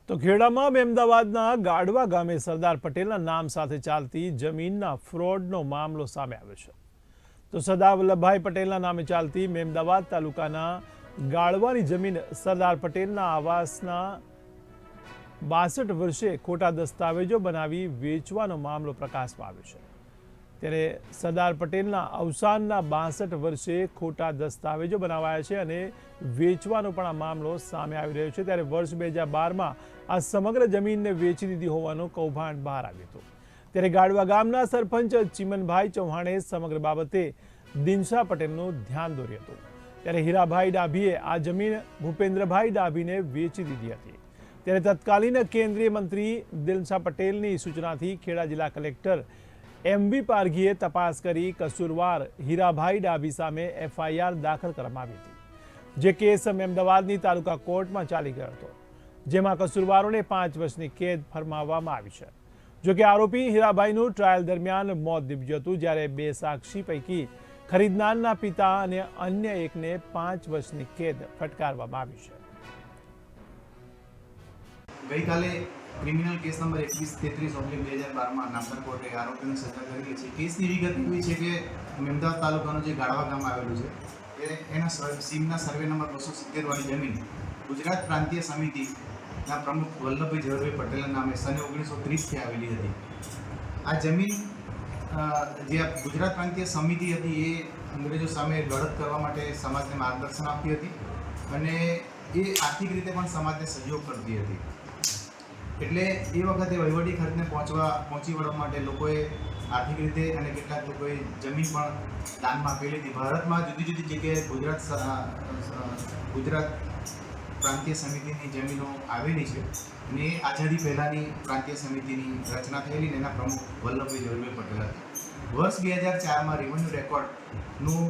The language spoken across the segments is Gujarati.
તો ખેડામાં અમદાવાદના ગાડવા ગામે સરદાર પટેલના નામ સાથે ચાલતી જમીનના ફ્રોડનો મામલો સામે આવ્યો છે। તો સરદાર વલ્લભભાઈ પટેલના નામે ચાલતી અમદાવાદ તાલુકાના ગાળવાની જમીન સરદાર પટેલના આવાસના 62 વર્ષે ખોટા દસ્તાવેજો બનાવી વેચવાનો મામલો પ્રકાશમાં આવ્યો છે। ત્યારે સરદાર પટેલના અવસાનના 62 વર્ષે ખોટા દસ્તાવેજો બનાવાયા છે અને વેચવાનો પણ આ મામલો સામે આવી રહ્યો છે। ત્યારે વર્ષ 2012માં આ સમગ્ર જમીનને વેચી દીધી હોવાનું કૌભાંડ બહાર આવ્યું હતું। ત્યારે ગાડવા ગામના સરપંચ ચીમનભાઈ ચૌહાણે સમગ્ર બાબતે દિનશા પટેલનું ધ્યાન દોર્યું હતું। ત્યારે હીરાભાઈ ડાભીએ આ જમીન ભૂપેન્દ્રભાઈ ડાભીને વેચી દીધી હતી। ત્યારે તત્કાલીન કેન્દ્રીય મંત્રી દિનશા પટેલની સૂચનાથી ખેડા જિલ્લા કલેક્ટર MV પારઘીએ તપાસ કરી કસૂરવાર હીરાભાઈ ડાભી સામે FIR દાખલ કરવામાં આવી હતી, જે કેસ અમદાવાદની તાલુકા કોર્ટમાં ચાલી ગયો હતો, જેમાં કસૂરવારોને 5 વર્ષની કેદ ફરમાવવામાં આવી છે। જોકે આરોપી હીરાભાઈનું ટ્રાયલ દરમિયાન મોત નીપજ્યું હતું, જ્યારે 2 સાક્ષી પૈકી ખરીદનારના પિતા અને અન્ય એકને 5 વર્ષની કેદ ફટકારવામાં આવી છે। ગઈકાલે ક્રિમિનલ કેસ નંબર 2133/2012 નામદાર કોર્ટે આરોપીને સજા કરેલી છે। કેસની વિગત એવી છે કે અમદાવાદ તાલુકાનું જે ગાળવા ગામ આવેલું છે એના સીમના સર્વે નંબર 270 વાળી જમીન ગુજરાત પ્રાંતીય સમિતિના પ્રમુખ વલ્લભભાઈ ઝવેરભાઈ પટેલના નામે સને 1930થી આવેલી હતી। આ જમીન જે ગુજરાત પ્રાંતીય સમિતિ હતી એ અંગ્રેજો સામે લડત કરવા માટે સમાજને માર્ગદર્શન આપતી હતી અને એ આર્થિક રીતે પણ સમાજને સહયોગ કરતી હતી। એટલે એ વખતે વહીવટી ખર્ચને પહોંચી વળવા માટે લોકોએ આર્થિક રીતે અને કેટલાક લોકોએ જમીન પણ દાનમાં આપેલી હતી। ભારતમાં જુદી જુદી જગ્યાએ ગુજરાત પ્રાંતીય સમિતિની જમીનો આવેલી છે અને એ આઝાદી પહેલાંની પ્રાંતીય સમિતિની રચના થયેલી ને એના પ્રમુખ વલ્લભભાઈ ઝવેરભાઈ પટેલ હતા। વર્ષ 2004માં રેવન્યુ રેકોર્ડનું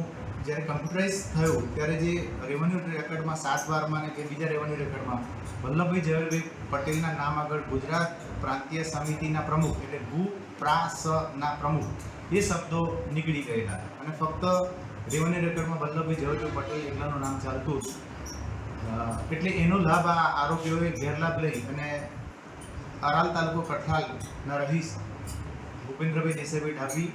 જ્યારે કમ્પ્યુટરાઇઝ થયું ત્યારે જે રેવન્યુ રેકોર્ડમાં 7/12માં ને કે બીજા રેવન્યુ રેકોર્ડમાં વલ્લભભાઈ ઝવેરભાઈ પટેલના નામ આગળ ગુજરાત પ્રાંતીય સમિતિના પ્રમુખ એટલે ભૂપ્રાસના પ્રમુખ એ શબ્દો નીકળી ગયેલા અને ફક્ત રેવન્યુ રેકોર્ડમાં વલ્લભભાઈ ઝવેરભાઈ પટેલ એકલાનું નામ ચાલતું જ। એટલે એનો લાભ આ આરોપીઓએ ગેરલાભ લઈ અને અરાલ તાલુકો કઠલાલના રહીશ ભૂપેન્દ્રભાઈ દેસાઈભાઈ ડાભી,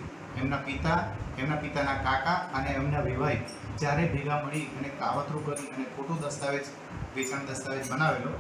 એમના પિતાના કાકા અને એમના વિવાહિત ચારે ભેગા મળી અને કાવતરું કરી અને ખોટું વેચાણ દસ્તાવેજ બનાવેલો